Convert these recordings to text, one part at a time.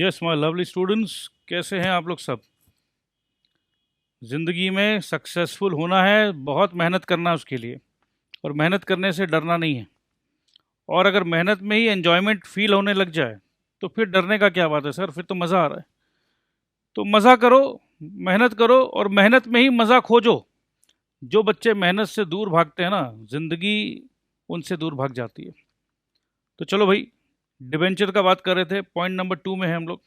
Yes my lovely students, कैसे हैं आप लोग सब। ज़िंदगी में सक्सेसफुल होना है, बहुत मेहनत करना है उसके लिए, और मेहनत करने से डरना नहीं है। और अगर मेहनत में ही एन्जॉयमेंट फील होने लग जाए तो फिर डरने का क्या बात है सर, फिर तो मज़ा आ रहा है। तो मज़ा करो, मेहनत करो और मेहनत में ही मज़ा खोजो। जो बच्चे मेहनत से दूर भागते हैं ना, ज़िंदगी उनसे दूर भाग जाती है। तो चलो भाई, डिबेंचर का बात कर रहे थे, पॉइंट नंबर 2 में है हम लोग।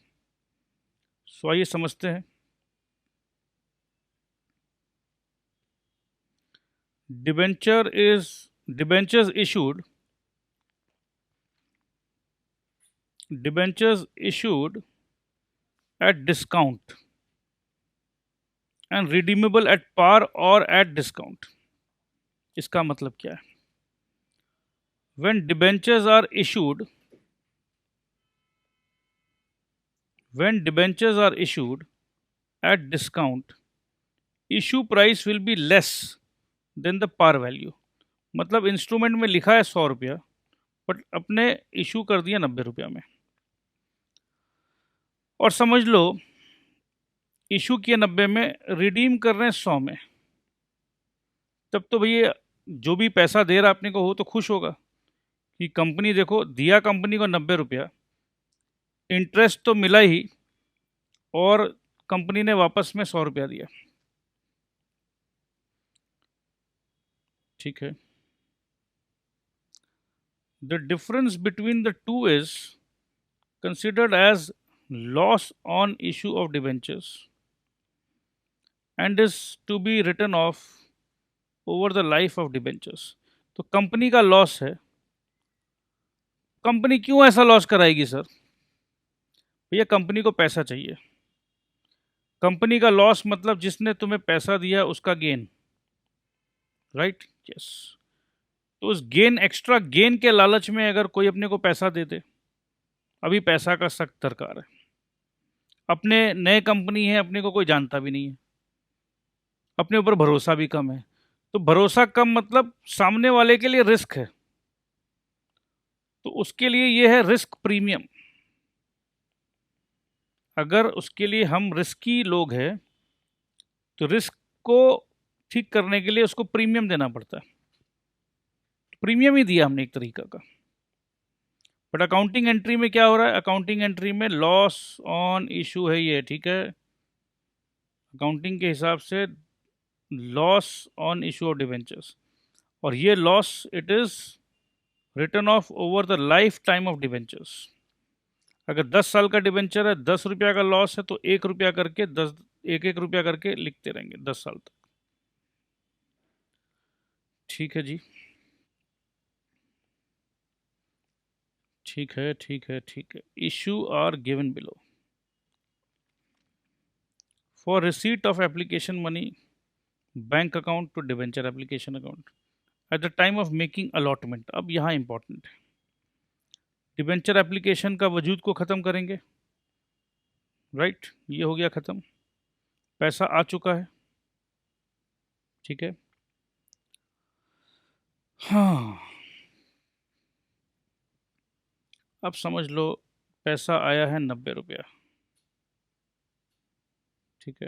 सो आइए समझते हैं। Debentures issued debentures issued at discount and redeemable at par or at discount। इसका मतलब क्या है? when debentures are issued when debentures are issued at discount, issue price will be less than the par value। मतलब instrument में लिखा है 100 रुपया, but अपने इशू कर दिया 90 रुपया में। और समझ लो इशू किए 90 में, रिडीम कर रहे हैं 100 में। तब तो भैया जो भी पैसा दे रहा अपने को हो तो खुश होगा कि कंपनी, देखो दिया कंपनी को 90 रुपया, इंटरेस्ट तो मिला ही, और कंपनी ने वापस में 100 रुपया दिया। ठीक है। The difference between the two is considered as loss on issue of debentures and is to be written off over the life of debentures. तो कंपनी का लॉस है। कंपनी क्यों ऐसा लॉस कराएगी सर? भैया कंपनी को पैसा चाहिए। कंपनी का लॉस मतलब जिसने तुम्हें पैसा दिया उसका गेन, राइट? यस। तो उस गेन, एक्स्ट्रा गेन के लालच में अगर कोई अपने को पैसा दे दे, अभी पैसा का सख्त दरकार है। अपने नए कंपनी है, अपने को कोई जानता भी नहीं है, अपने ऊपर भरोसा भी कम है। तो भरोसा कम मतलब सामने वाले के लिए रिस्क है, तो उसके लिए ये है रिस्क प्रीमियम। अगर उसके लिए हम रिस्की लोग हैं तो रिस्क को ठीक करने के लिए उसको प्रीमियम देना पड़ता है। प्रीमियम ही दिया हमने एक तरीका का। बट अकाउंटिंग एंट्री में क्या हो रहा है? अकाउंटिंग एंट्री में लॉस ऑन इशू है ये, ठीक है। अकाउंटिंग के हिसाब से loss on issue of debentures, और ये loss it is return off over the life time of debentures. अगर 10 साल का डिबेंचर है, 10 रुपया का लॉस है, तो 1 रुपया करके 1 1 रुपया करके लिखते रहेंगे 10 साल तक। ठीक है जी। ठीक है, ठीक है, ठीक है। Issue are given below for receipt of application money, bank account to debenture application account at the time of making allotment. अब यहाँ इंपॉर्टेंट है, डिबेंचर एप्लीकेशन का वजूद को ख़त्म करेंगे, राइट? ये हो गया ख़त्म, पैसा आ चुका है। ठीक है। हाँ, अब समझ लो पैसा आया है 90 रुपया। ठीक है।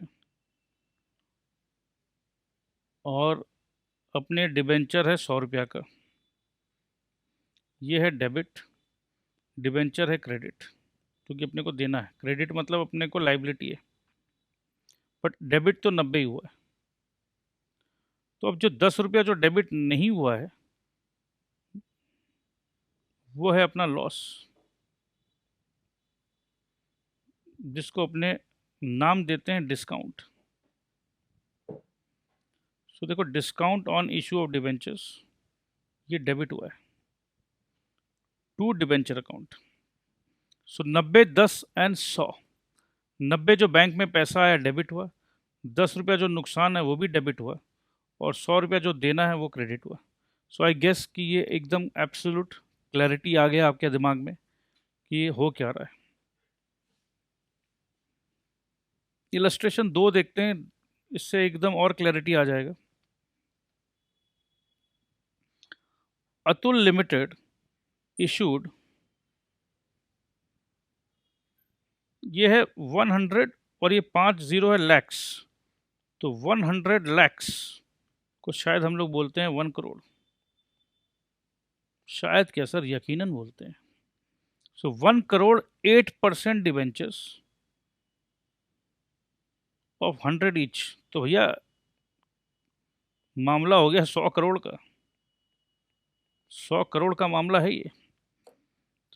और अपने डिबेंचर है 100 रुपया का। ये है डेबिट, डिबेंचर है क्रेडिट, क्योंकि अपने को देना है। क्रेडिट मतलब अपने को लाइबिलिटी है, बट डेबिट तो 90 ही हुआ है। तो अब जो 10 रुपया जो डेबिट नहीं हुआ है, वो है अपना लॉस, जिसको अपने नाम देते हैं डिस्काउंट। सो देखो, discount on issue of debentures, ये डेबिट हुआ है to debenture account. So 90, 10 and 100। 90 जो बैंक में पैसा आया डेबिट हुआ, 10 रुपया जो नुकसान है वो भी डेबिट हुआ, और 100 रुपया जो देना है वो क्रेडिट हुआ। सो आई गेस कि ये एकदम एब्सोल्यूट क्लैरिटी आ गया आपके दिमाग में कि ये हो क्या रहा है। इलस्ट्रेशन 2 देखते हैं, इससे एकदम और क्लैरिटी आ जाएगा। अतुल लिमिटेड issued ये है 100 और ये 5 जीरो है लैक्स, तो 100 लैक्स को शायद हम लोग बोलते हैं 1 करोड़। शायद क्या सर, यकीनन बोलते हैं। सो 1 करोड़ 8% डिवेंचर्स ऑफ 100 ईच, तो भैया मामला हो गया 100 करोड़ का। 100 करोड़ का मामला है ये।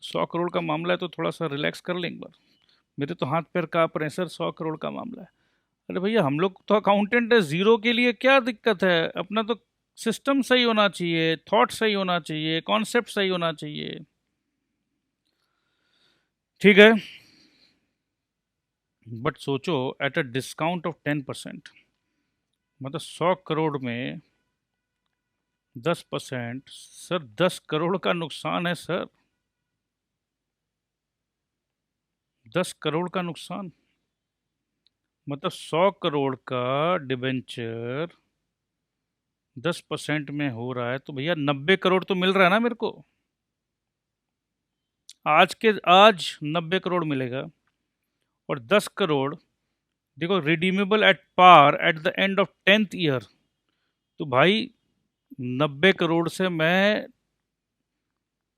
100 करोड़ का मामला है तो थोड़ा सा रिलैक्स कर लें एक बार। मेरे तो हाथ पैर कांप रहे हैं सर, 100 करोड़ का मामला है। अरे भैया हम लोग तो अकाउंटेंट है, जीरो के लिए क्या दिक्कत है? अपना तो सिस्टम सही होना चाहिए, थॉट सही होना चाहिए, कॉन्सेप्ट सही होना चाहिए। ठीक है, बट सोचो एट अ डिस्काउंट ऑफ 10%, मतलब 100 करोड़ में 10%, सर 10 करोड़ का नुकसान है सर, 10 करोड़ का नुकसान। मतलब 100 करोड़ का डिबेंचर 10% में हो रहा है तो भैया 90 करोड़ तो मिल रहा है ना मेरे को। आज 90 करोड़ मिलेगा, और 10 करोड़ देखो redeemable at par at the end of 10th year, तो भाई 90 करोड़ से मैं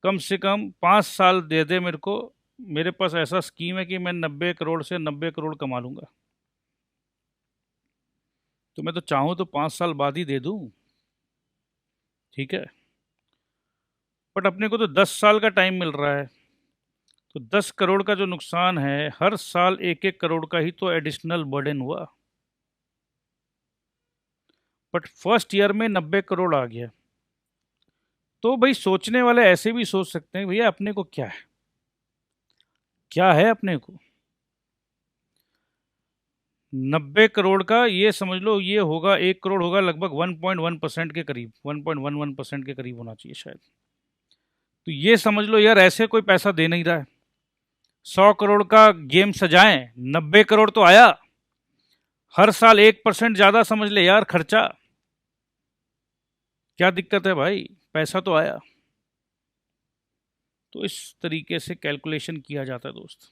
कम से कम 5 साल दे दे मेरे को, मेरे पास ऐसा स्कीम है कि मैं 90 करोड़ से 90 करोड़ कमा लूंगा। तो मैं तो चाहूँ तो 5 साल बाद ही दे दूँ, ठीक है, बट अपने को तो 10 साल का टाइम मिल रहा है। तो 10 करोड़ का जो नुकसान है, हर साल 1-1 करोड़ का ही तो एडिशनल बर्डन हुआ, बट फर्स्ट ईयर में 90 करोड़ आ गया। तो भाई सोचने वाले ऐसे भी सोच सकते हैं भैया अपने को क्या है, क्या है अपने को। 90 करोड़ का ये समझ लो, ये होगा 1 करोड़ होगा लगभग 1.1% के करीब, 1.11% के करीब होना चाहिए शायद। तो ये समझ लो यार, ऐसे कोई पैसा दे नहीं रहा है। 100 करोड़ का गेम सजाएं, 90 करोड़ तो आया, हर साल 1% ज्यादा समझ ले यार खर्चा, क्या दिक्कत है भाई, पैसा तो आया। तो इस तरीके से कैलकुलेशन किया जाता है दोस्त।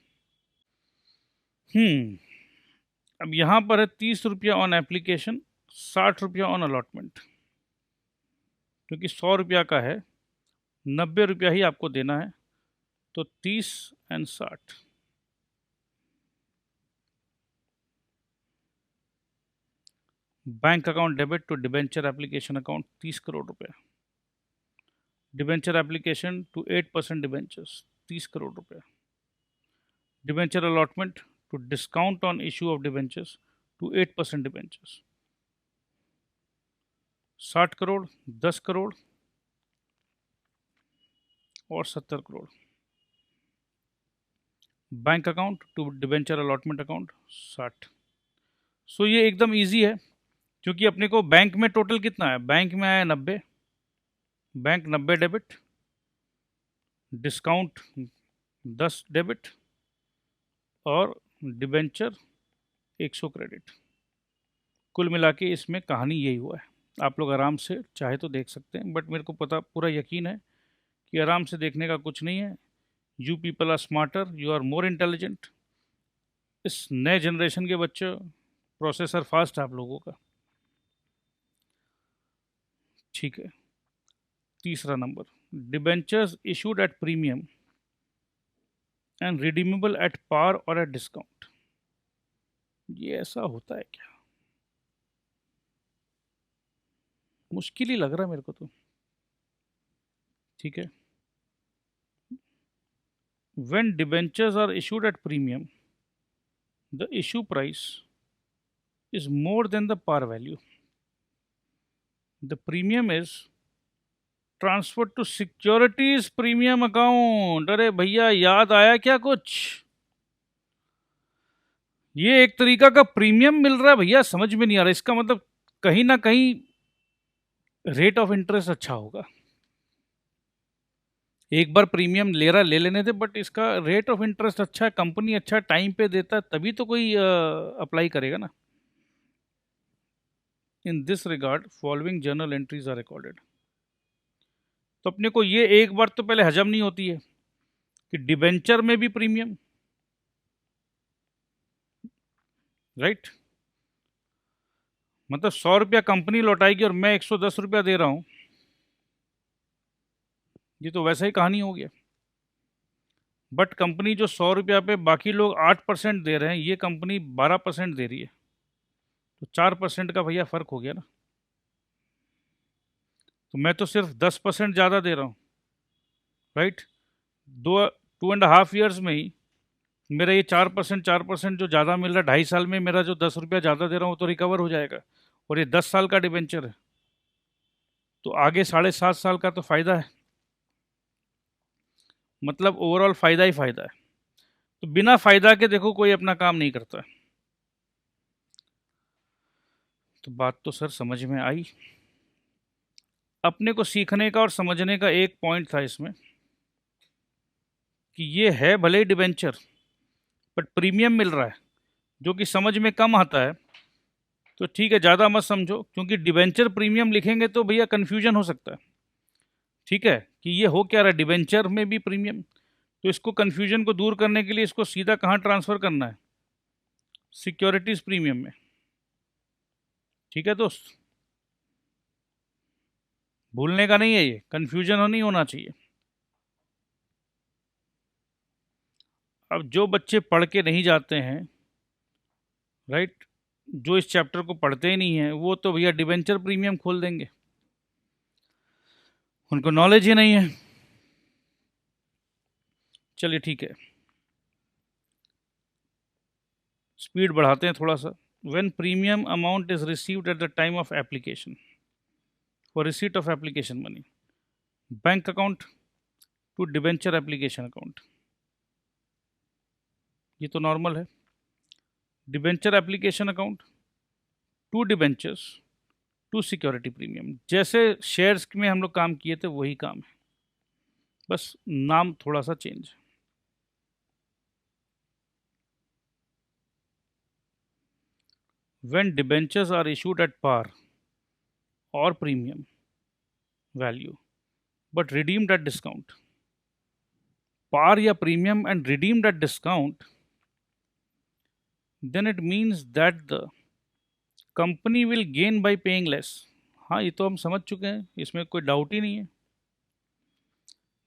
अब यहाँ पर है 30 रुपया ऑन एप्लीकेशन, 60 रुपया ऑन अलॉटमेंट। क्योंकि 100 रुपया का है, 90 रुपया ही आपको देना है, तो 30 और 60। Bank account debit to debenture application account 30 crore रुपया। Debenture application to 8% debentures 30 crore रुपया। Debenture allotment to discount on issue of debentures to 8% debentures 60 crore, 10 crore और 70 crore. Bank account to debenture allotment account 60। So ये एकदम इजी है, क्योंकि अपने को बैंक में टोटल कितना है, बैंक में आया 90, बैंक 90 डेबिट, डिस्काउंट 10 डेबिट, और डिबेंचर 100 क्रेडिट। कुल मिला के इसमें कहानी यही हुआ है। आप लोग आराम से चाहे तो देख सकते हैं, बट मेरे को पता पूरा यकीन है कि आराम से देखने का कुछ नहीं है। You people are smarter, you are more intelligent. इस नए जनरेशन के बच्चों, प्रोसेसर फास्ट है आप लोगों का, ठीक है। तीसरा number, debentures issued at premium and redeemable at par और एट डिस्काउंट। ये ऐसा होता है क्या? मुश्किल ही लग रहा है मेरे को तो, ठीक है। When debentures are issued at premium, the issue price is more than the par value. The premium is transferred to securities premium account। अरे भैया याद आया क्या कुछ? ये एक तरीका का प्रीमियम मिल रहा है भैया, समझ में नहीं आ रहा। इसका मतलब कहीं ना कहीं रेट ऑफ इंटरेस्ट अच्छा होगा। एक बार प्रीमियम ले लेने थे, बट इसका रेट ऑफ इंटरेस्ट अच्छा है, कंपनी अच्छा टाइम पे देता है, तभी तो कोई अप्लाई करेगा ना। In this regard following journal entries are recorded. तो अपने को ये एक बार तो पहले हजम नहीं होती है कि डिबेंचर में भी प्रीमियम, राइट। मतलब 100 रुपया कंपनी लौटाएगी और मैं 110 रुपया दे रहा हूं, ये तो वैसा ही कहानी हो गया। बट कंपनी जो 100 रुपया पे बाकी लोग 8% दे रहे हैं, ये कंपनी 12% दे रही है, तो 4% का भैया फर्क हो गया ना। तो मैं तो सिर्फ 10% ज़्यादा दे रहा हूँ, राइट। 2.5 ईयर्स में ही मेरा ये 4% जो ज़्यादा मिल रहा है, 2.5 साल में मेरा जो 10 रुपया ज़्यादा दे रहा हूँ वो तो रिकवर हो जाएगा। और ये 10 साल का डिबेंचर है, तो आगे 7.5 साल का तो फ़ायदा है। मतलब ओवरऑल फ़ायदा ही फ़ायदा है। तो बिना फ़ायदा के देखो कोई अपना काम नहीं करता है। तो बात तो सर समझ में आई। अपने को सीखने का और समझने का एक पॉइंट था इसमें कि ये है भले ही डिबेंचर, बट प्रीमियम मिल रहा है जो कि समझ में कम आता है। तो ठीक है, ज़्यादा मत समझो, क्योंकि डिबेंचर प्रीमियम लिखेंगे तो भैया कन्फ्यूजन हो सकता है। ठीक है, कि ये हो क्या रहा है, डिबेंचर में भी प्रीमियम। तो इसको कन्फ्यूजन को दूर करने के लिए इसको सीधा कहाँ ट्रांसफ़र करना है, सिक्योरिटीज़ प्रीमियम में। ठीक है दोस्त, भूलने का नहीं है, ये कन्फ्यूजन हो नहीं होना चाहिए। अब जो बच्चे पढ़ के नहीं जाते हैं, राइट, जो इस चैप्टर को पढ़ते ही नहीं है, वो तो भैया डिबेंचर प्रीमियम खोल देंगे, उनको नॉलेज ही नहीं है। चलिए ठीक है, स्पीड बढ़ाते हैं थोड़ा सा। When premium amount is received at the time of application for receipt of application money, bank account to debenture application account, ये तो नॉर्मल है। Debenture application account to debentures to security premium, जैसे shares में हम लोग काम किए थे वही काम है, बस नाम थोड़ा सा change. When debentures are issued at par or premium value but redeemed at discount, par या premium and redeemed at discount, then it means that the company will gain by paying less. हाँ, ये तो हम समझ चुके हैं, इसमें कोई डाउट ही नहीं है।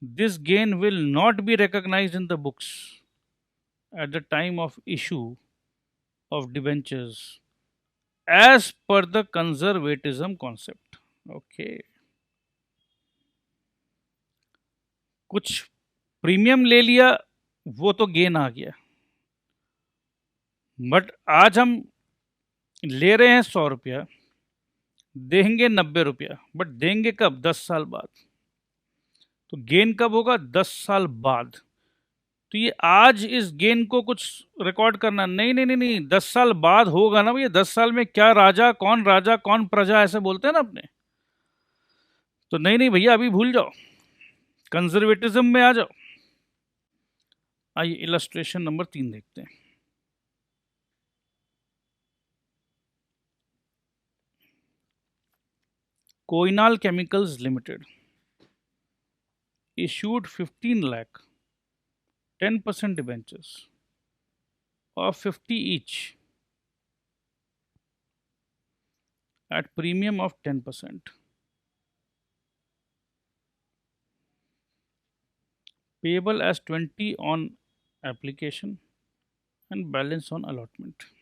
This gain will not be recognized in the books at the time of issue of debentures as per the conservatism concept. Okay. कुछ प्रीमियम ले लिया, वो तो गेन आ गया, बट आज हम ले रहे हैं 100 रुपया, देंगे 90 रुपया, बट देंगे कब, 10 साल बाद। तो गेन कब होगा, 10 साल बाद। तो ये आज इस गेन को कुछ रिकॉर्ड करना नहीं, नहीं नहीं नहीं, 10 साल बाद होगा ना भैया। 10 साल में क्या राजा कौन प्रजा, ऐसे बोलते हैं ना अपने। तो नहीं नहीं भैया, अभी भूल जाओ, कंजर्वेटिज्म में आ जाओ। आइए इलस्ट्रेशन नंबर 3 देखते हैं। कोइनाल chemicals limited issued 15 lakh 10% debentures of 50 each at premium of 10%, payable as 20 on application and balance on allotment।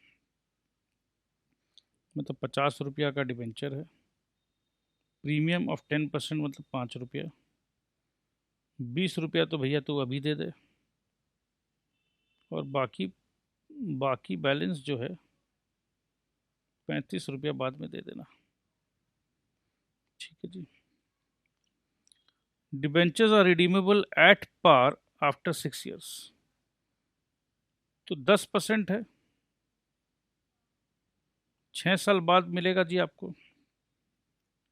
मतलब 50 रुपया का डिबेंचर है, प्रीमियम ऑफ 10% मतलब 5 रुपया, 20 रुपया तो भैया तू अभी दे दे, और बाकी बाकी बैलेंस जो है 35 रुपया बाद में दे देना। ठीक है जी। Debentures are redeemable at par after 6 years, तो 10% है, 6 साल बाद मिलेगा जी आपको।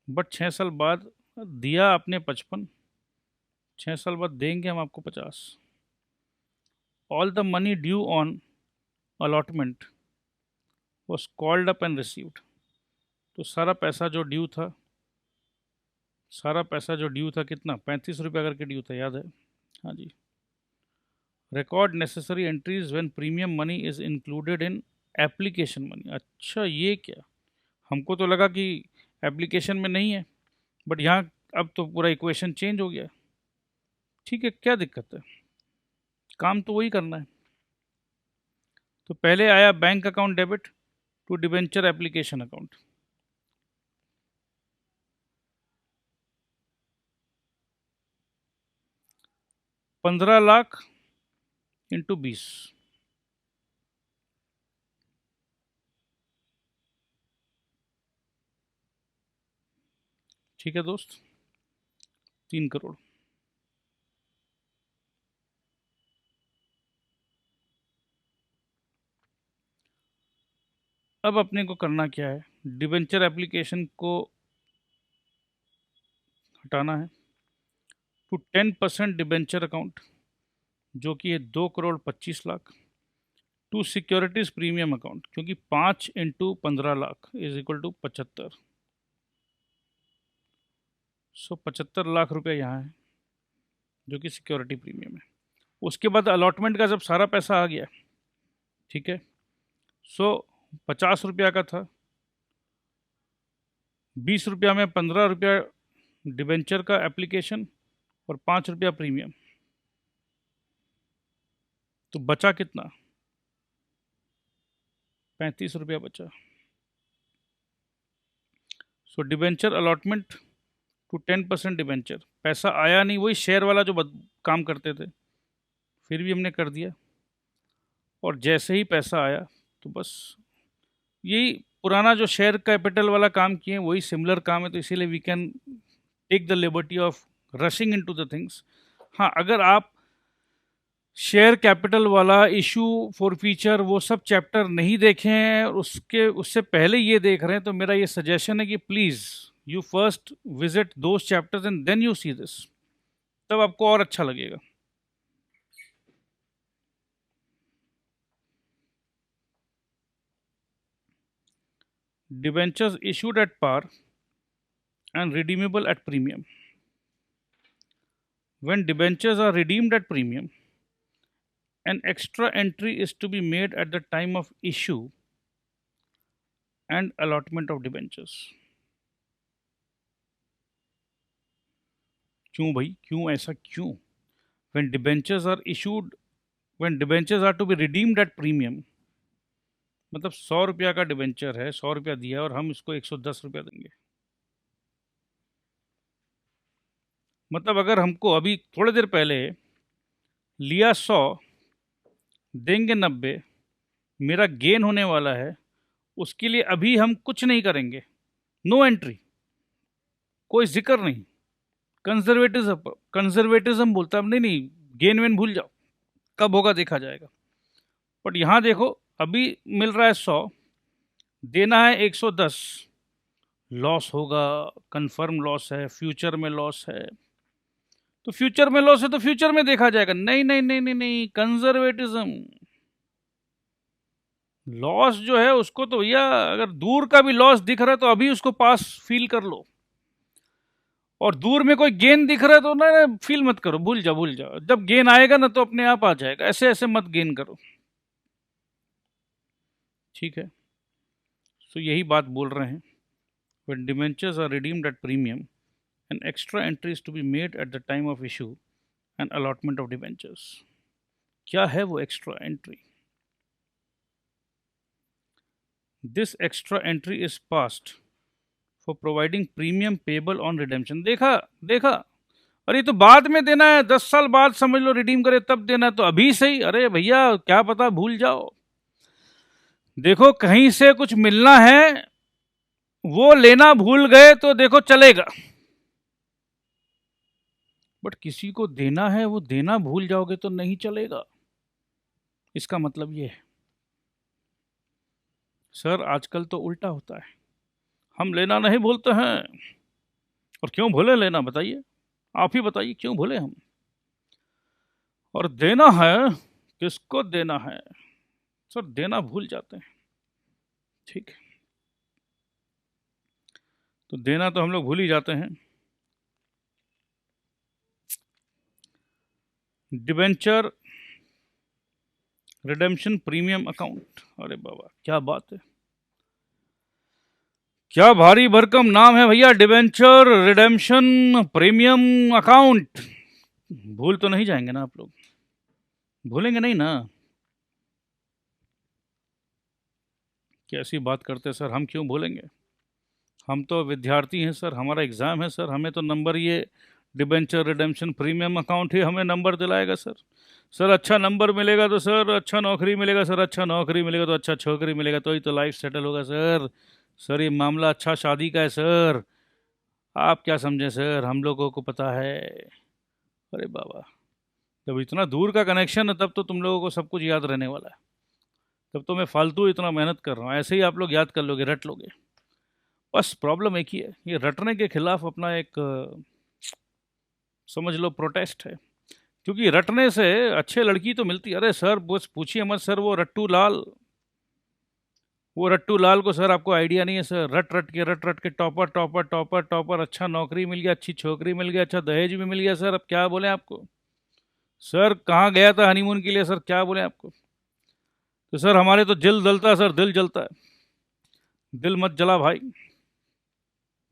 बट 6 साल बाद दिया आपने 55, 6 साल बाद देंगे हम आपको 50। All the money due on allotment was called up and received. तो सारा पैसा जो ड्यू था, कितना, 35 रुपया करके ड्यू था, याद है। हाँ जी। Record necessary entries when premium money is included in application money, अच्छा ये क्या, हमको तो लगा कि एप्लीकेशन में नहीं है, बट यहाँ अब तो पूरा इक्वेशन चेंज हो गया। ठीक है, क्या दिक्कत है, काम तो वही करना है। तो पहले आया bank account debit to debenture application account. ₹15,00,000 into 20, ठीक है दोस्त, 3 करोड़। अब अपने को करना क्या है, डिबेंचर एप्लीकेशन को हटाना है टू 10% डिबेंचर अकाउंट, जो कि है 2,25,00,000, टू सिक्योरिटीज प्रीमियम अकाउंट, क्योंकि 5 इंटू 15,00,000 इज इक्वल टू 75, सो 75 लाख रुपया यहाँ है, जो कि सिक्योरिटी प्रीमियम है। उसके बाद अलॉटमेंट का जब सारा पैसा आ गया, ठीक है, सो 50 रुपया का था, 20 रुपया में 15 रुपया डिबेंचर का एप्लीकेशन और 5 रुपया प्रीमियम, तो बचा कितना, 35 रुपया बचा। So debenture allotment to 10% debenture, पैसा आया नहीं, वही शेयर वाला जो काम करते थे, फिर भी हमने कर दिया। और जैसे ही पैसा आया तो बस यही पुराना जो शेयर कैपिटल वाला काम किए वही सिमिलर काम है, तो इसीलिए we can take the liberty of rushing into the things. हाँ, अगर आप शेयर कैपिटल वाला इशू फॉर फीचर वो सब चैप्टर नहीं देखे हैं और उससे पहले ये देख रहे हैं, तो मेरा ये सजेशन है कि please you first visit those chapters and then you see this, तब आपको और अच्छा लगेगा। Debentures issued at par and redeemable at premium. When debentures are redeemed at premium, an extra entry is to be made at the time of issue and allotment of debentures. क्यों भाई, क्यों ऐसा क्यों? When debentures are issued, when debentures are to be redeemed at premium, मतलब 100 रुपया का debenture है, 100 रुपया दिया और हम इसको 110 रुपया देंगे। मतलब अगर हमको अभी थोड़ी देर पहले लिया 100, देंगे 90, मेरा गेन होने वाला है, उसके लिए अभी हम कुछ नहीं करेंगे, नो एंट्री, कोई जिक्र नहीं, कंजर्वेटिज्म बोलता है नहीं नहीं, गेन वेन भूल जाओ, कब होगा देखा जाएगा। बट यहाँ देखो, अभी मिल रहा है 100, देना है 110, लॉस होगा, कंफर्म लॉस है, फ्यूचर में लॉस है, तो फ्यूचर में लॉस है तो फ्यूचर में देखा जाएगा। नहीं नहीं नहीं नहीं नहीं, कंजर्वेटिज्म, लॉस जो है उसको तो भैया अगर दूर का भी लॉस दिख रहा है तो अभी उसको पास फील कर लो, और दूर में कोई गेन दिख रहा है तो ना फील मत करो, भूल जाओ भूल जाओ, जब गेन आएगा ना तो अपने आप आ जाएगा, ऐसे ऐसे मत गेन करो, ठीक है। सो यही बात बोल रहे हैं, when debentures are redeemed at premium, an extra entry is to be made at the time of issue and allotment of debentures. क्या है वो extra entry? This extra entry is passed for providing premium payable on redemption. देखा देखा, अरे ये तो बाद में देना है, 10 साल बाद समझ लो रिडीम करे तब देना है, तो अभी सही, अरे भैया क्या पता भूल जाओ। देखो कहीं से कुछ मिलना है, वो लेना भूल गए तो देखो चलेगा, बट किसी को देना है वो देना भूल जाओगे तो नहीं चलेगा। इसका मतलब ये है। सर आजकल तो उल्टा होता है, हम लेना नहीं भूलते हैं, और क्यों भूले लेना, बताइए, आप ही बताइए क्यों भूले हम, और देना है, किसको देना है, सर देना भूल जाते हैं, ठीक है, तो देना तो हम लोग भूल ही जाते हैं। डिबेंचर रिडेम्पशन प्रीमियम अकाउंट, अरे बाबा क्या बात है, क्या भारी भरकम नाम है भैया, डिबेंचर रिडेम्पशन प्रीमियम अकाउंट। भूल तो नहीं जाएंगे ना आप लोग, भूलेंगे नहीं ना? कैसी बात करते सर, हम क्यों भूलेंगे? हम तो विद्यार्थी हैं सर, हमारा एग्ज़ाम है सर, हमें तो नंबर ये डिबेंचर रिडेम्पशन प्रीमियम अकाउंट ही हमें नंबर दिलाएगा सर। सर अच्छा नंबर मिलेगा तो सर अच्छा नौकरी मिलेगा सर, अच्छा नौकरी मिलेगा तो अच्छा छोकरी मिलेगा, तो ही तो लाइफ सेटल होगा सर। सर ये मामला अच्छा शादी का है सर, आप क्या समझें सर, हम लोगों को पता है। अरे बाबा, जब इतना दूर का कनेक्शन है तब तो तुम लोगों को सब कुछ याद रहने वाला है, तब तो मैं फालतू इतना मेहनत कर रहा हूँ, ऐसे ही आप लोग याद कर लोगे, रट लोगे। बस प्रॉब्लम एक ही है, ये रटने के खिलाफ अपना एक समझ लो प्रोटेस्ट है, क्योंकि रटने से अच्छे लड़की तो मिलती है। अरे सर बस पूछिए मत सर, वो रट्टू लाल को सर आपको आइडिया नहीं है सर, रट रट के टॉपर टॉपर टॉपर टॉपर, अच्छा नौकरी मिल गया, अच्छी छोकरी मिल गया, अच्छा दहेज भी मिल गया सर, अब क्या बोले आपको। सर कहाँ गया था हनीमून के लिए सर, क्या बोले आपको। तो सर हमारे तो दिल जलता है सर, दिल जलता है। दिल मत जला भाई,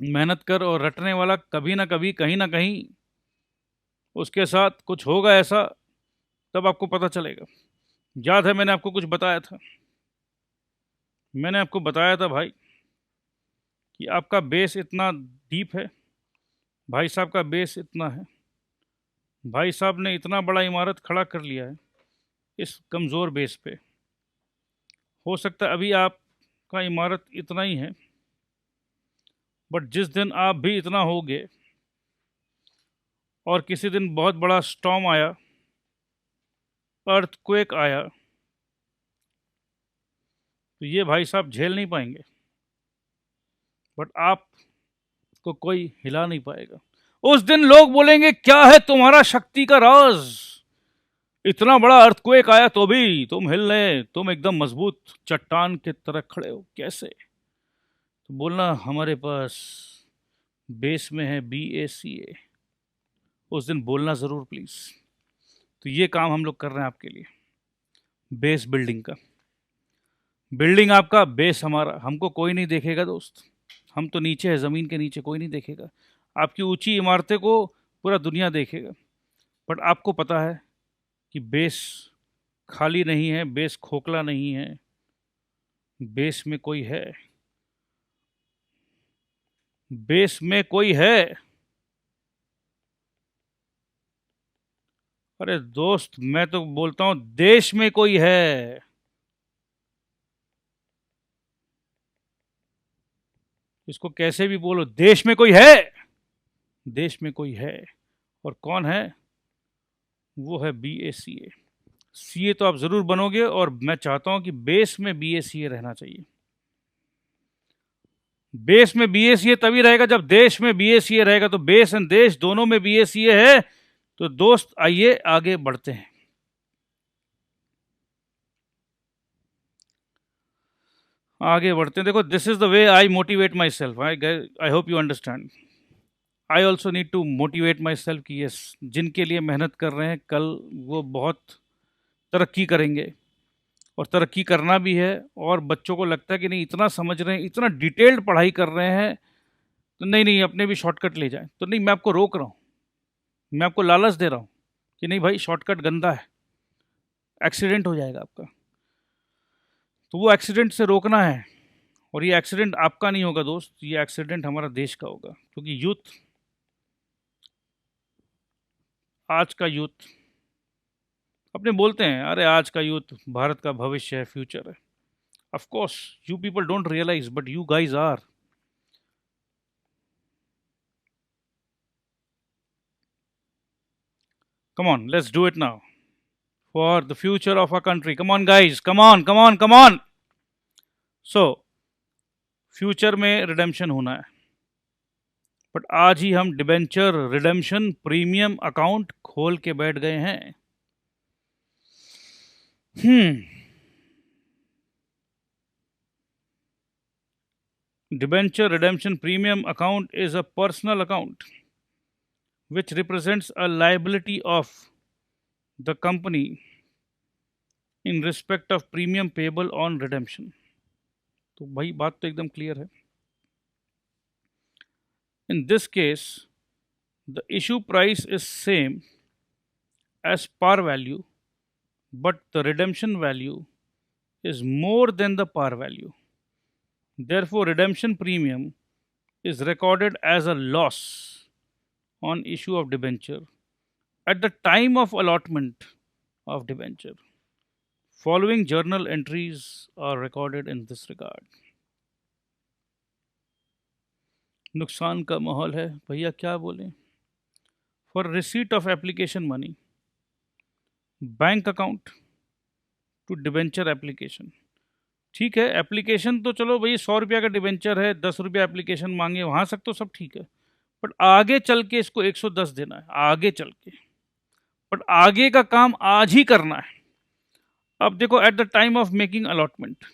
मेहनत कर, और रटने वाला कभी ना कभी कहीं ना कहीं उसके साथ कुछ होगा ऐसा, तब आपको पता चलेगा। याद है मैंने आपको कुछ बताया था, मैंने आपको बताया था भाई कि आपका बेस इतना डीप है, भाई साहब का बेस इतना है, भाई साहब ने इतना बड़ा इमारत खड़ा कर लिया है इस कमज़ोर बेस पे। हो सकता है अभी आपका इमारत इतना ही है, बट जिस दिन आप भी इतना होगे और किसी दिन बहुत बड़ा स्टॉर्म आया, अर्थक्वेक आया, तो ये भाई साहब झेल नहीं पाएंगे, बट आपको कोई हिला नहीं पाएगा। उस दिन लोग बोलेंगे क्या है तुम्हारा शक्ति का राज, इतना बड़ा अर्थक्वेक आया तो भी तुम हिल रहे, तुम एकदम मजबूत चट्टान की तरह खड़े हो, कैसे? तो बोलना हमारे पास बेस में है BACA, उस दिन बोलना ज़रूर प्लीज़। तो ये काम हम लोग कर रहे हैं आपके लिए, बेस बिल्डिंग का। बिल्डिंग आपका, बेस हमारा, हमको कोई नहीं देखेगा दोस्त, हम तो नीचे है, ज़मीन के नीचे, कोई नहीं देखेगा। आपकी ऊंची इमारतें को पूरा दुनिया देखेगा, बट आपको पता है कि बेस खाली नहीं है, बेस खोखला नहीं है, बेस में कोई है, बेस में कोई है। अरे दोस्त मैं तो बोलता हूँ देश में कोई है, इसको कैसे भी बोलो, देश में कोई है, देश में कोई है। और कौन है? वो है BACA। CA तो आप ज़रूर बनोगे, और मैं चाहता हूँ कि बेस में BACA रहना चाहिए। बेस में BACA तभी रहेगा जब देश में BACA रहेगा, तो बेस एंड देश दोनों में BACA है। तो दोस्त आइए आगे बढ़ते हैं। आगे बढ़ते हैं। देखो, this is the way I motivate myself, I hope you understand. I also need to motivate myself कि यस, जिनके लिए मेहनत कर रहे हैं कल वो बहुत तरक्की करेंगे, और तरक्की करना भी है। और बच्चों को लगता है कि नहीं इतना समझ रहे हैं, इतना डिटेल्ड पढ़ाई कर रहे हैं, तो नहीं नहीं अपने भी शॉर्टकट ले जाएं। तो नहीं, मैं आपको रोक रहा हूँ, मैं आपको लालच दे रहा हूँ कि नहीं भाई शॉर्टकट गंदा है, एक्सीडेंट हो जाएगा आपका। तो वो एक्सीडेंट से रोकना है, और ये एक्सीडेंट आपका नहीं होगा दोस्त, ये एक्सीडेंट हमारा देश का होगा। क्योंकि यूथ, आज का यूथ, अपने बोलते हैं अरे आज का यूथ भारत का भविष्य है, फ्यूचर है। Of course you people don't realise, but you guys are. Come on, let's do it now for the future of our country. Come on guys, come on come on come on. So future में redemption होना है, but आज ही हम debenture redemption premium account खोल के बैठ गए हैं। Debenture redemption premium account is a personal account which represents a liability of the company in respect of premium payable on redemption. तो भाई बात तो एकदम क्लियर है। In this case the issue price is same as par value, but the redemption value is more than the par value. Therefore, redemption premium is recorded as a loss on issue of debenture at the time of allotment of debenture. Following journal entries are recorded in this regard. नुकसान का माहौल है भैया, क्या बोलें। For receipt of application money, bank account to debenture application. ठीक है, application तो चलो भाई 100 रुपया का डिबेंचर है, 10 रुपया एप्लीकेशन मांगे, वहाँ तक तो सब ठीक है, बट आगे चल के इसको 110 देना है, आगे चल के, बट आगे का काम आज ही करना है। अब देखो, at the time of making allotment,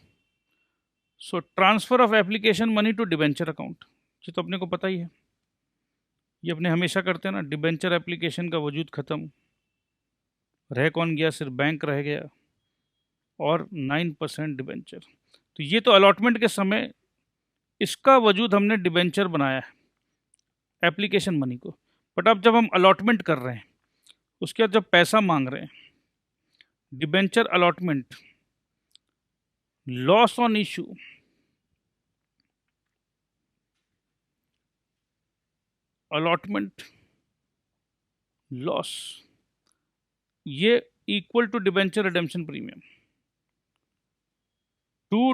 so transfer of application money to debenture account, ये तो अपने को पता ही है, ये अपने हमेशा करते हैं ना। डिबेंचर एप्लीकेशन का वजूद खत्म, रह कौन गया, सिर्फ बैंक रह गया और 9% डिबेंचर। तो ये तो अलॉटमेंट के समय इसका वजूद हमने डिबेंचर बनाया है एप्लीकेशन मनी को, बट अब जब हम अलॉटमेंट कर रहे हैं, उसके बाद जब पैसा मांग रहे हैं, debenture allotment, loss on issue, allotment loss, ये equal to debenture redemption premium to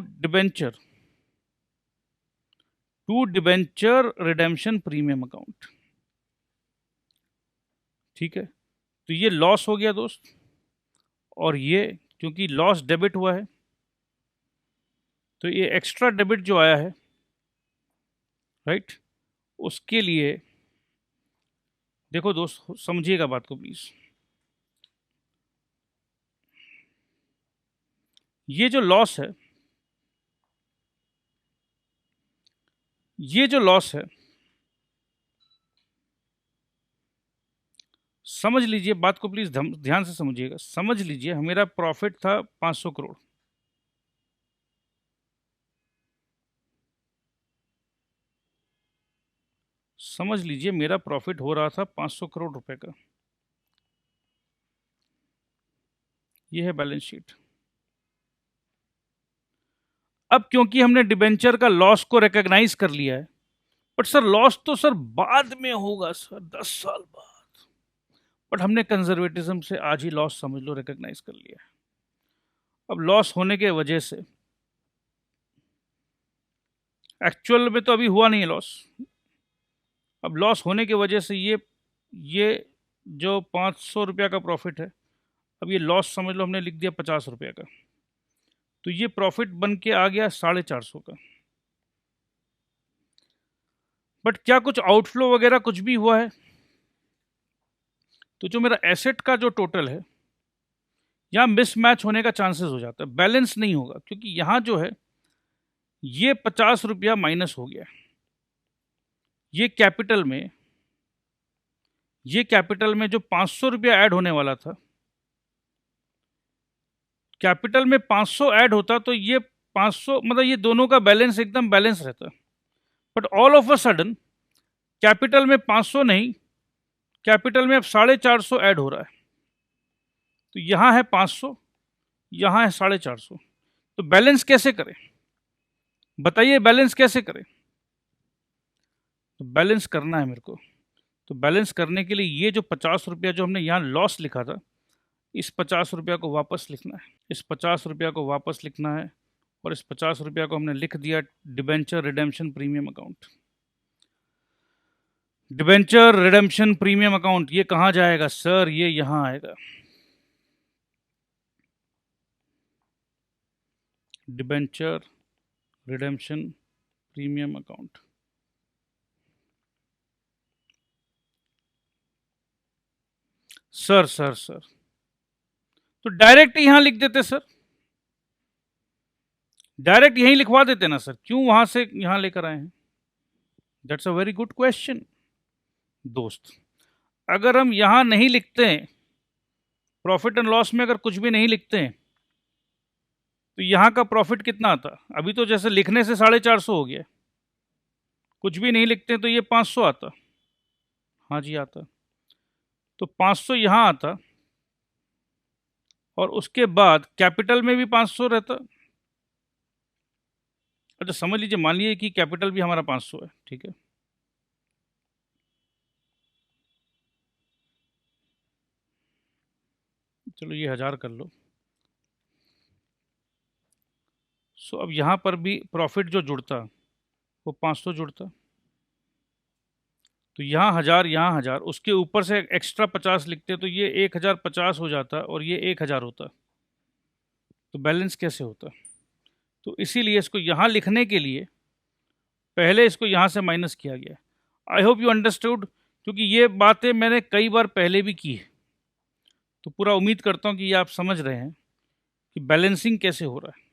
debenture redemption premium account. ठीक है, तो ये लॉस हो गया दोस्त, और ये क्योंकि लॉस डेबिट हुआ है, तो ये एक्स्ट्रा डेबिट जो आया है, राइट, उसके लिए देखो दोस्त, समझिएगा बात को प्लीज। ये जो लॉस है, ये जो लॉस है, समझ लीजिए बात को प्लीज, ध्यान से समझिएगा। समझ लीजिए मेरा प्रॉफिट था 500 करोड़, समझ लीजिए मेरा प्रॉफिट हो रहा था 500 करोड़ रुपए का। ये है बैलेंस शीट। अब क्योंकि हमने डिबेंचर का लॉस को रिकॉग्नाइज कर लिया है, बट सर लॉस तो सर बाद में होगा सर, 10 साल बाद, बट हमने कंजर्वेटिज्म से आज ही लॉस समझ लो रिकॉग्नाइज कर लिया है। अब लॉस होने के वजह से, एक्चुअल में तो अभी हुआ नहीं है लॉस, अब लॉस होने की वजह से ये जो 500 रुपया का प्रॉफिट है, अब ये लॉस समझ लो हमने लिख दिया 50 रुपया का, तो ये प्रॉफिट बन के आ गया 450 का। बट क्या कुछ आउटफ्लो वगैरह कुछ भी हुआ है? तो जो मेरा एसेट का जो टोटल है, यहाँ मिसमैच होने का चांसेस हो जाता है, बैलेंस नहीं होगा, क्योंकि यहाँ जो है ये 50 रुपया माइनस हो गया, ये कैपिटल में जो 500 रुपया ऐड होने वाला था, कैपिटल में 500 ऐड होता तो ये 500 मतलब ये दोनों का बैलेंस एकदम बैलेंस रहता, but all of a sudden capital में 500 नहीं, कैपिटल में अब 450 ऐड हो रहा है, तो यहाँ है 500, यहाँ है 450, तो बैलेंस कैसे करें बताइए, बैलेंस कैसे करें? तो बैलेंस करना है मेरे को, तो बैलेंस करने के लिए ये जो 50 रुपया जो हमने यहाँ लॉस लिखा था, इस 50 रुपया को वापस लिखना है, इस 50 रुपया को वापस लिखना है, और इस 50 रुपया को हमने लिख दिया debenture redemption premium account. Debenture redemption premium account ये कहाँ जाएगा सर? ये यहाँ आएगा, debenture redemption premium account. Sir sir sir तो डायरेक्ट यहां लिख देते सर, डायरेक्ट यहीं लिखवा देते ना सर, क्यों वहां से यहां लेकर आए हैं? That's a very good question दोस्त। अगर हम यहां नहीं लिखते हैं, प्रॉफिट एंड लॉस में अगर कुछ भी नहीं लिखते हैं, तो यहाँ का प्रॉफिट कितना आता? अभी तो जैसे लिखने से 450 हो गया, कुछ भी नहीं लिखते तो ये 500 आता। हाँ जी आता। तो 500 यहाँ आता, और उसके बाद कैपिटल में भी 500 रहता। अच्छा समझ लीजिए, मान लीजिए कि कैपिटल भी हमारा 500 है, ठीक है। चलो ये 1000 कर लो। सो अब यहाँ पर भी प्रॉफिट जो जुड़ता वो 500 जुड़ता। तो यहाँ 1000, यहाँ 1000, उसके ऊपर से एक्स्ट्रा 50 लिखते तो ये 1050 हो जाता और ये 1000 होता। तो बैलेंस कैसे होता? तो इसीलिए इसको यहाँ लिखने के लिए पहले इसको यहाँ से माइनस किया गया। आई होप यू अंडरस्टूड, क्योंकि ये बातें मैंने कई बार पहले भी की है। तो पूरा उम्मीद करता हूँ कि ये आप समझ रहे हैं कि बैलेंसिंग कैसे हो रहा है।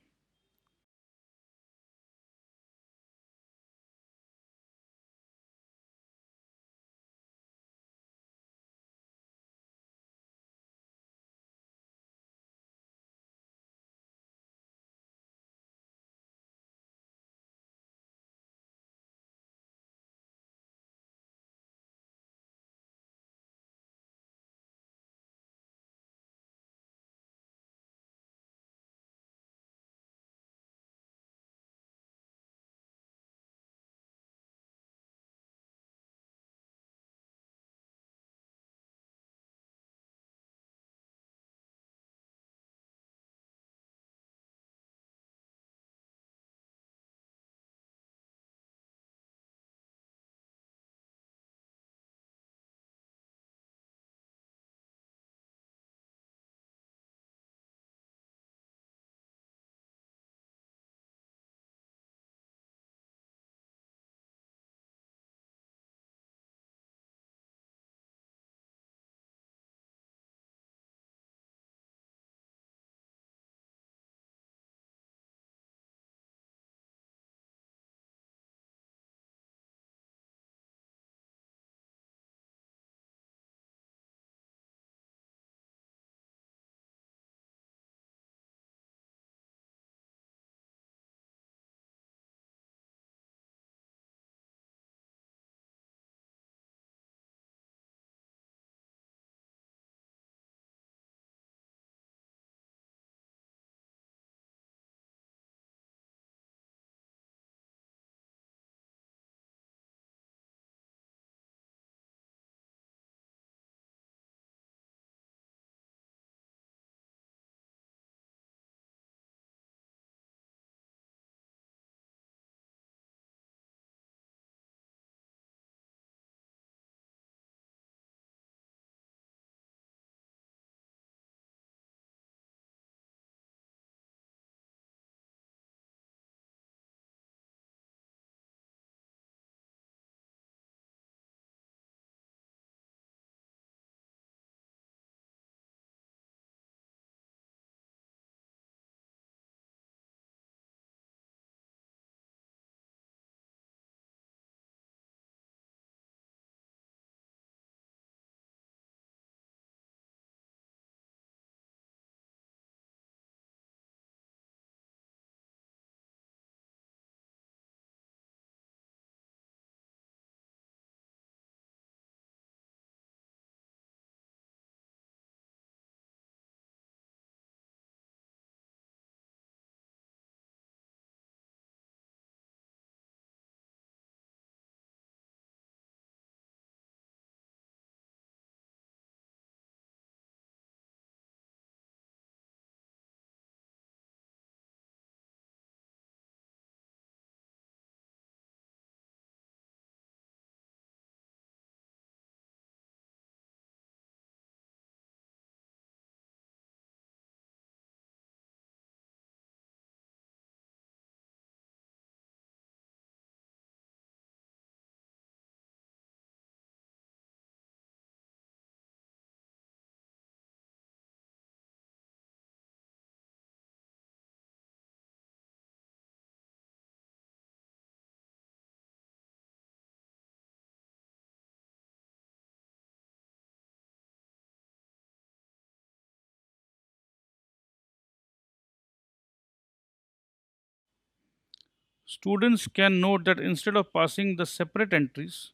Students can note that instead of passing the separate entries,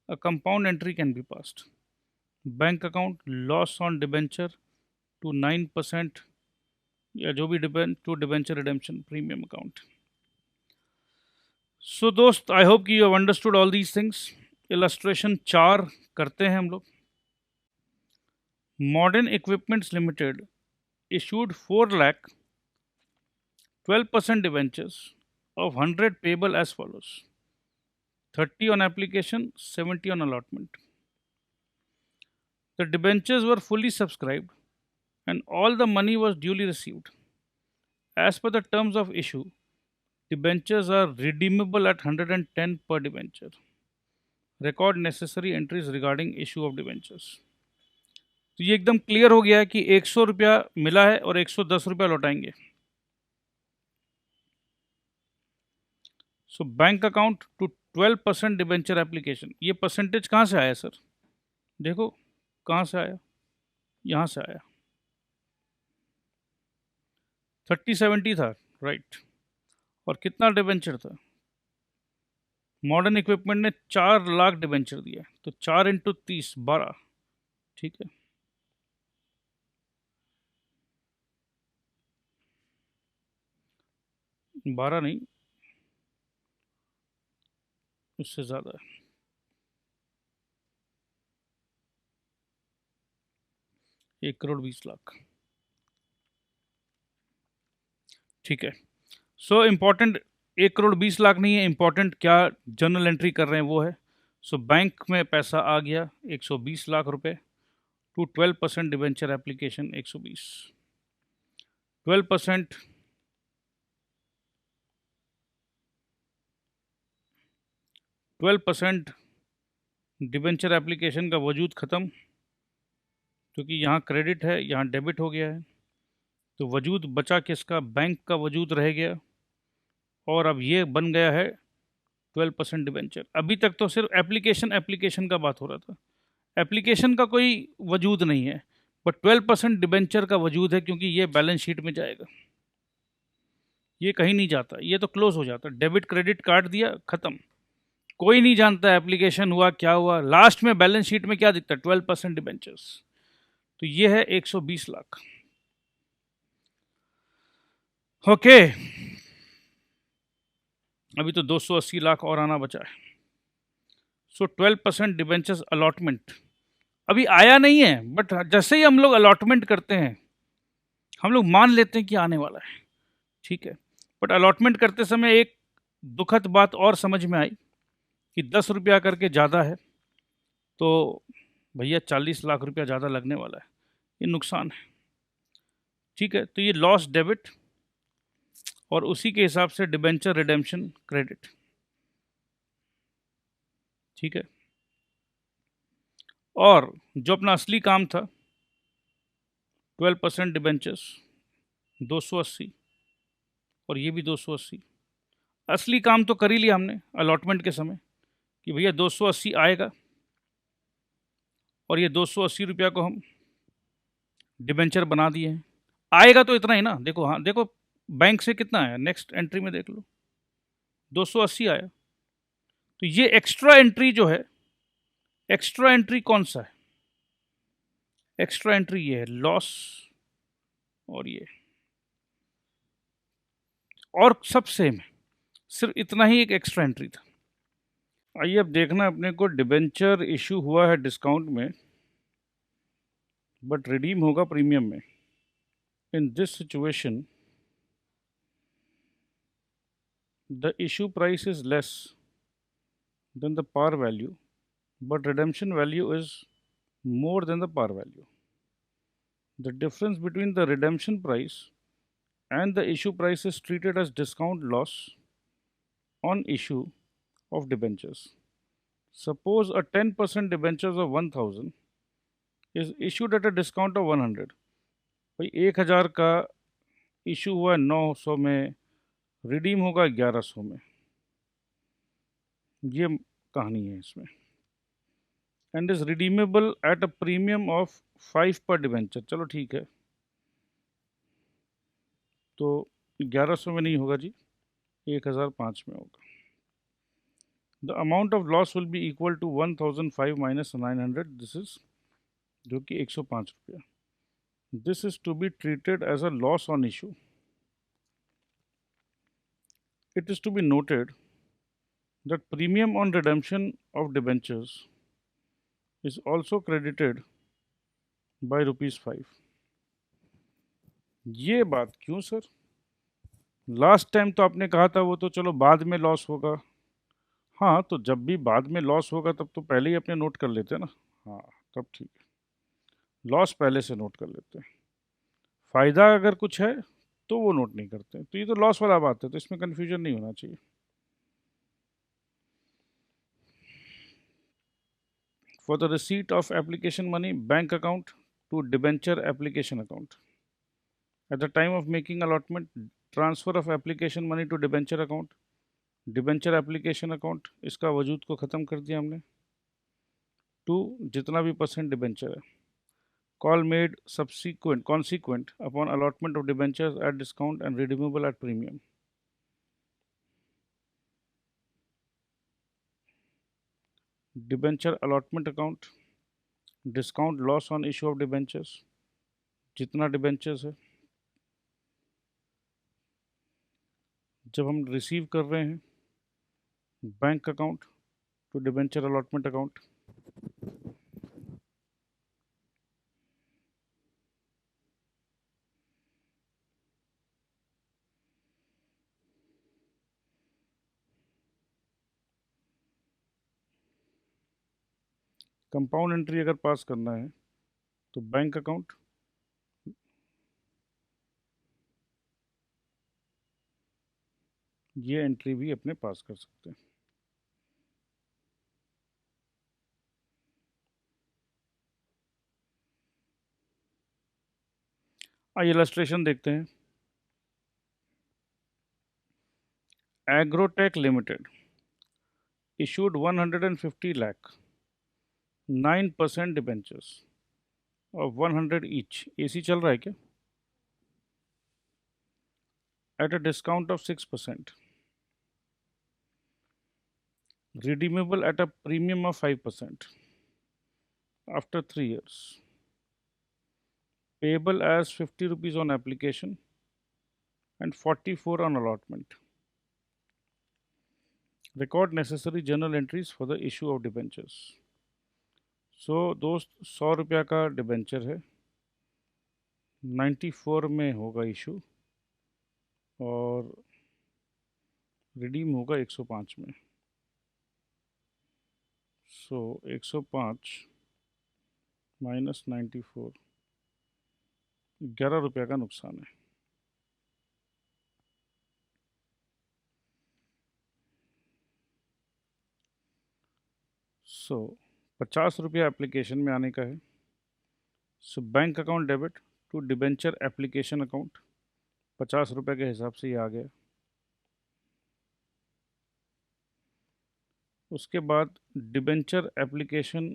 a compound entry can be passed. Bank account loss on debenture to 9% या जो भी to debenture redemption premium account. So दोस्त, I hope you have understood all these things. Illustration 4 करते हैं हम लोग. Modern Equipments Limited issued 4 lakh 12% debentures of 100 payable as follows: 30 on application, 70 on allotment. The debentures were fully subscribed and all the money was duly received. As per the terms of issue, debentures are redeemable at 110 per debenture. Record necessary entries regarding issue of debentures. तो ये एकदम clear हो गया है कि 100 रुपया मिला है और 110 रुपया लौटाएंगे. So bank account to 12% debenture application. ये परसेंटेज कहाँ से आया सर? देखो कहाँ से आया, यहाँ से आया. 30-70 था, राइट. और कितना डिबेंचर था? मॉडर्न इक्विपमेंट ने 4 लाख डिबेंचर दिया, तो 4 × 30 12. ठीक है, बारह नहीं, उससे ज़्यादा है. 1,20,00,000. ठीक है. सो इम्पॉर्टेंट 1,20,00,000 नहीं है, इम्पॉर्टेंट क्या जर्नल एंट्री कर रहे हैं वो है. सो बैंक में पैसा आ गया 120 लाख रुपए to 12% debenture application 120. 12% debenture application का वजूद ख़त्म, क्योंकि यहाँ क्रेडिट है, यहाँ डेबिट हो गया है. तो वजूद बचा किसका? बैंक का वजूद रह गया. और अब ये बन गया है 12% डिबेंचर. अभी तक तो सिर्फ एप्लीकेशन का बात हो रहा था. एप्लीकेशन का कोई वजूद नहीं है, बट 12% डिबेंचर का वजूद है, क्योंकि ये बैलेंस शीट में जाएगा. ये कहीं नहीं जाता, ये तो क्लोज हो जाता. डेबिट क्रेडिट काट दिया, ख़त्म. कोई नहीं जानता एप्लीकेशन हुआ क्या हुआ. लास्ट में बैलेंस शीट में क्या दिखता है? 12% डिबेंचर्स. तो ये है 120 लाख. ओके, अभी तो 280 लाख और आना बचा है. सो 12% डिबेंचर्स अलॉटमेंट अभी आया नहीं है, बट जैसे ही हम लोग अलॉटमेंट करते हैं हम लोग मान लेते हैं कि आने वाला है. ठीक है, बट अलॉटमेंट करते समय एक दुखद बात और समझ में आई कि 10 रुपया करके ज़्यादा है, तो भैया 40 लाख रुपया ज़्यादा लगने वाला है. ये नुकसान है. ठीक है, तो ये लॉस डेबिट और उसी के हिसाब से डिबेंचर रिडेम्पशन क्रेडिट. ठीक है, और जो अपना असली काम था 12% डिबेंचर्स 280 और ये भी 280. असली काम तो कर ही लिया हमने अलॉटमेंट के समय कि भैया 280 आएगा और ये 280 रुपया को हम डिबेंचर बना दिए हैं. आएगा तो इतना ही ना. देखो, हाँ देखो बैंक से कितना आया, नेक्स्ट एंट्री में देख लो 280 आया. तो ये एक्स्ट्रा एंट्री जो है, एक्स्ट्रा एंट्री कौन सा है? एक्स्ट्रा एंट्री ये है लॉस, और ये और सब सेम है, सिर्फ इतना ही एक एक्स्ट्रा एंट्री था. आइए अब देखना अपने को डिबेंचर इशू हुआ है डिस्काउंट में, बट रिडीम होगा प्रीमियम में. In this situation the issue price is less than the par value, but redemption value is more than the par value. The difference between the redemption price and the issue price is treated as discount loss on issue of debentures. Suppose a 10% debentures of 1000 is issued at a discount of 100. भाई 1000 का issue हुआ 900 में, redeem होगा 1100 में. ये कहानी है इसमें. And is redeemable at a premium of 5 पर डिबेंचर. चलो ठीक है, तो 1100 में नहीं होगा जी, 1005 में होगा। The amount of loss will be equal to 1005 minus 900, this is, जो कि 105 रुपया। This is to be treated as a loss on issue. It is to be noted that premium on redemption of debentures is also credited by ₹5। ये बात क्यों sir? Last time तो आपने कहा था वो तो चलो बाद में लॉस होगा। हाँ, तो जब भी बाद में लॉस होगा तब तो पहले ही अपने नोट कर लेते हैं ना। हाँ, तब ठीक है, लॉस पहले से नोट कर लेते हैं। फ़ायदा अगर कुछ है तो वो नोट नहीं करते। तो ये तो लॉस वाला बात है, तो इसमें कन्फ्यूजन नहीं होना चाहिए। For the receipt of application money, bank account to debenture application account. At the time of making allotment, transfer of application money to debenture account, debenture application account, इसका वजूद को ख़त्म कर दिया हमने। टू जितना भी परसेंट डिबेंचर है, call made consequent upon allotment of debentures at discount and redeemable at premium. Debenture allotment account, discount loss on issue of debentures, जितना डिबेंचर्स है जब हम रिसीव कर रहे हैं, bank account to debenture allotment account. Compound entry अगर pass करना है तो बैंक अकाउंट, ये एंट्री भी अपने पास कर सकते हैं। आइए इलस्ट्रेशन देखते हैं। Agrotech limited issued 150 lakh 9% debentures of 100 each। AC चल रहा है क्या? At a discount of 6%, redeemable at a premium of 5% after 3 years, payable as 50 rupees on application and 44 on allotment. Record necessary journal entries for the issue of debentures. So दोस्त 100 रुपया का debenture है, 94 में होगा इशू और redeem होगा 105 में। सो 105 minus 94, 11 रुपया का नुकसान है। सो 50 रुपया एप्लीकेशन में आने का है। So bank account debit to debenture application account, 50 रुपये के हिसाब से ये आ गया। उसके बाद डिबेंचर एप्लीकेशन,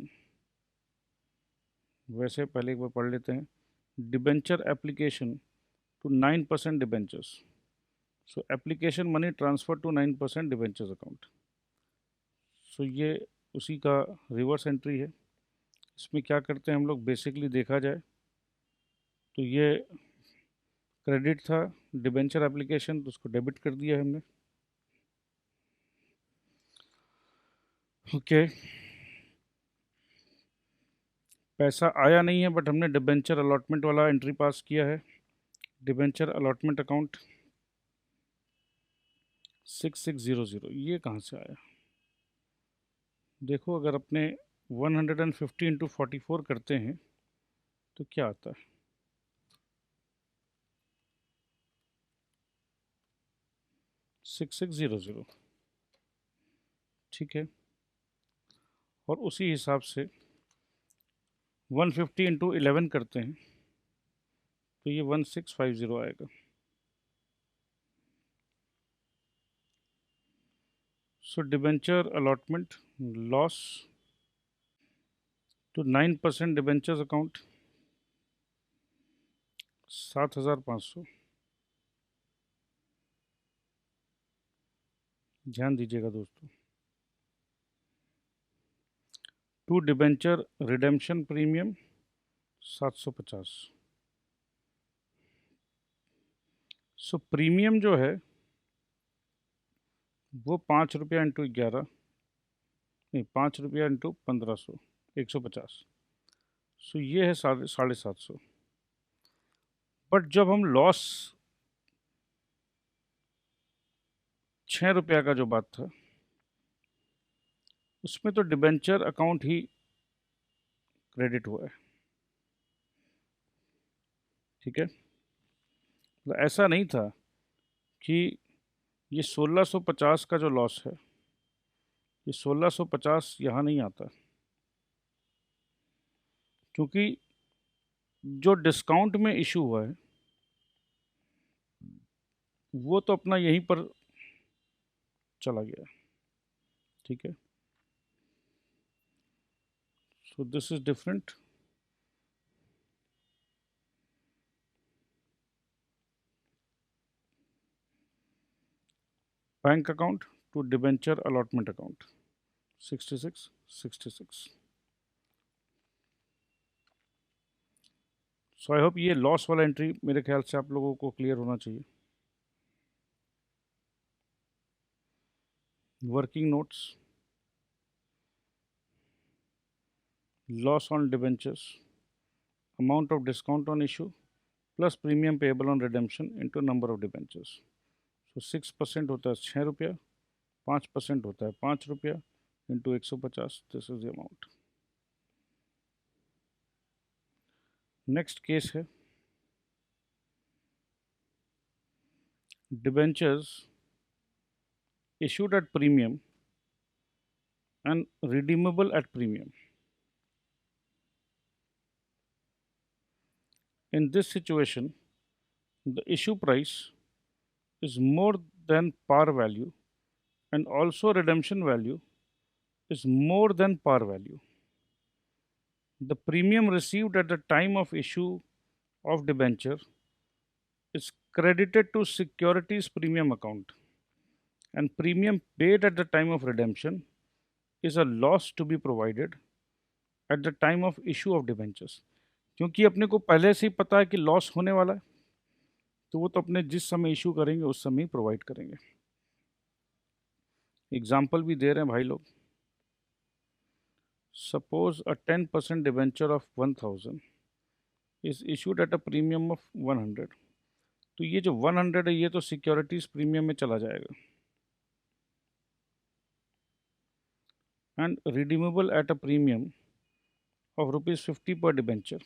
वैसे पहले एक बार पढ़ लेते हैं। Debenture application to 9% debentures, so application money transfer to 9% debentures account. So ये उसी का रिवर्स एंट्री है। इसमें क्या करते हैं हम लोग, बेसिकली देखा जाए तो ये क्रेडिट था डिबेंचर एप्लीकेशन, तो उसको डेबिट कर दिया हमने। ओके, पैसा आया नहीं है बट हमने डिबेंचर अलॉटमेंट वाला एंट्री पास किया है। डिबेंचर अलॉटमेंट अकाउंट 6600, ये कहाँ से आया? देखो, अगर अपने 150 इंटू 44 करते हैं तो क्या आता है? 6600, ठीक है। और उसी हिसाब से 150 इंटू 11 करते हैं तो ये 1650 आएगा। So debenture allotment loss to 9% debentures account 7500, ध्यान दीजिएगा दोस्तों। To debenture redemption premium 750। So premium जो है वो 5 रुपया इंटू 11, नहीं 5 रुपया इंटू 1500, 150। सो ये है 750। बट जब हम लॉस 6 रुपया का जो बात था, उसमें तो डिबेंचर अकाउंट ही क्रेडिट हुआ है, ठीक है। तो ऐसा नहीं था कि ये 1650 का जो लॉस है, ये 1650 यहाँ नहीं आता, क्योंकि जो डिस्काउंट में इशू हुआ है वो तो अपना यहीं पर चला गया, ठीक है। So this is different. Bank account to debenture allotment account 66 66। So I hope ये लॉस वाला एंट्री मेरे ख्याल से आप लोगों को क्लियर होना चाहिए। Working notes, loss on debentures, amount of discount on issue plus premium payable on redemption into number of debentures. So 6% होता है 6 रुपया, 5% होता है 5 रुपया into 150। This is the amount. Next case है debentures issued at premium and redeemable at premium. In this situation, the issue price is more than par value and also redemption value is more than par value. The premium received at the time of issue of debenture is credited to securities premium account and premium paid at the time of redemption is a loss to be provided at the time of issue of debentures. क्योंकि अपने को पहले से ही पता है कि loss होने वाला है, तो वो तो अपने जिस समय इशू करेंगे उस समय ही प्रोवाइड करेंगे। एग्जाम्पल भी दे रहे हैं भाई लोग। Suppose a 10% debenture of 1000 is issued at a premium of 100। तो ये जो 100 है ये तो सिक्योरिटीज प्रीमियम में चला जाएगा and redeemable at a premium of ₹50 पर डिबेंचर।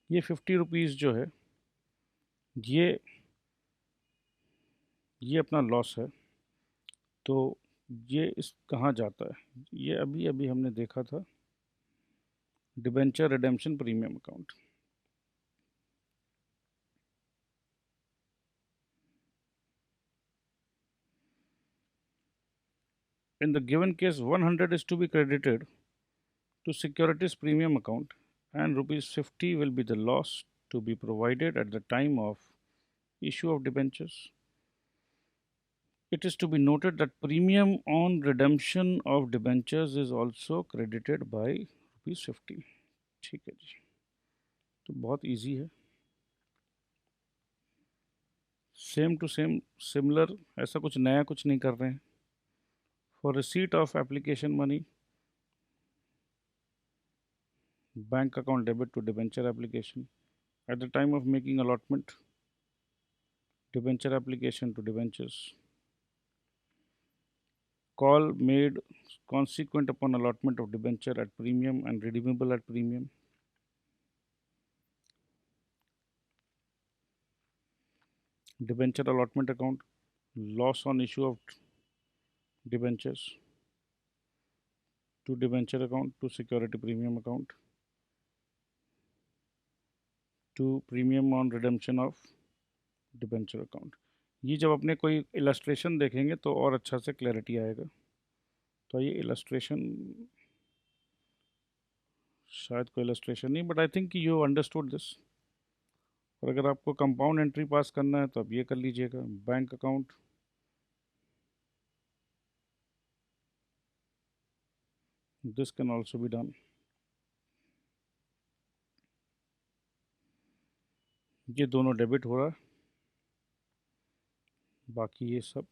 ये 50 रुपीज़ जो है ये अपना लॉस है। तो ये इस कहाँ जाता है, ये अभी अभी हमने देखा था debenture redemption premium account. In the given case, 100 is to be credited to securities premium account and ₹50 will be the loss to be provided at the time of issue of debentures. It is to be noted that premium on redemption of debentures is also credited by ₹50। ठीक है जी, तो बहुत easy है, same to same similar, ऐसा कुछ नया कुछ नहीं कर रहे हैं। For receipt of application money, bank account debit to debenture application at the time of making allotment, debenture application to debentures, call made consequent upon allotment of debenture at premium and redeemable at premium, debenture allotment account, loss on issue of debentures, to debenture account to security premium account, to premium on redemption of debenture account। ये जब अपने कोई illustration देखेंगे तो और अच्छा से clarity आएगा। तो ये इलस्ट्रेशन, शायद कोई इलस्ट्रेशन नहीं, but I think you understood this. और अगर आपको कंपाउंड एंट्री पास करना है तो आप ये कर लीजिएगा। Bank account This can also be done. ये दोनों डेबिट हो रहा है, बाकी ये सब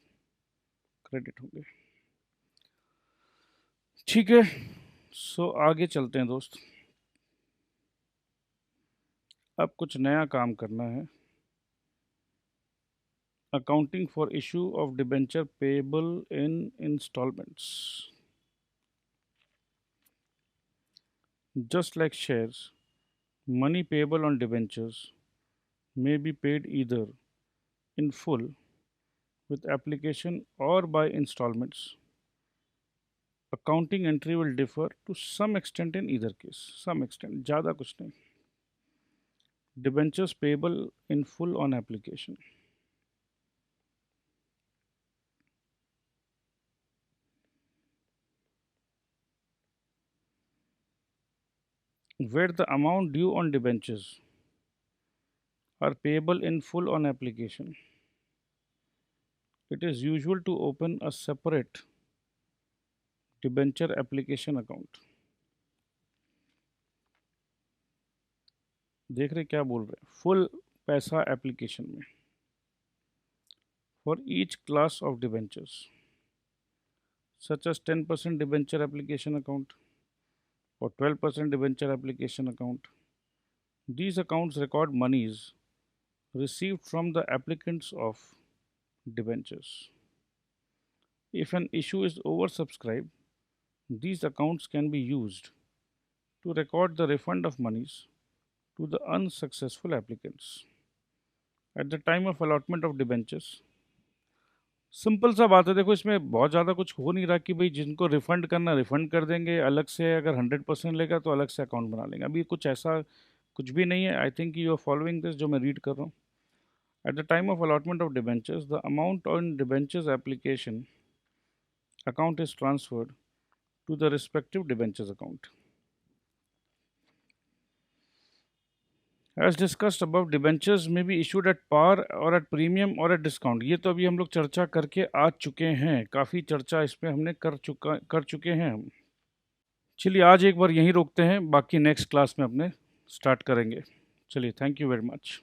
क्रेडिट होंगे। ठीक है, सो आगे चलते हैं दोस्त। अब कुछ नया काम करना है। Accounting for issue of debenture payable in instalments. Just like shares, money payable on debentures may be paid either in full with application or by installments. Accounting entry will differ to some extent in either case. Some extent, ज़्यादा कुछ नहीं. Debentures payable in full on application. Where the amount due on debentures are payable in full on application, it is usual to open a separate debenture application account. देख रहे क्या बोल रहे हैं? Full पैसा एप्लीकेशन में for each class of debentures, such as 10% debenture application account or 12% debenture application account. These accounts record monies received from the applicants of debentures. If an issue is oversubscribed, these accounts can be used to record the refund of monies to the unsuccessful applicants. At the time of allotment of debentures, simple सा बात है। देखो, इसमें बहुत ज़्यादा कुछ हो नहीं रहा कि भाई जिनको रिफ़ंड करना रिफ़ंड कर देंगे, अलग से अगर 100% लेगा तो अलग से अकाउंट बना लेंगे। अभी कुछ ऐसा कुछ भी नहीं है। I think you are following this, जो मैं रीड कर रहा हूँ। At the time of allotment of debentures, the amount on debentures application account is transferred to the respective debentures account. As discussed above, debentures may be issued at par or at premium or at discount. ये तो अभी हम लोग चर्चा करके आ चुके हैं, काफ़ी चर्चा इस पर हमने कर चुके हैं हम। चलिए आज एक बार यहीं रोकते हैं, बाकी नेक्स्ट क्लास में अपने स्टार्ट करेंगे। चलिए, थैंक यू वेरी मच।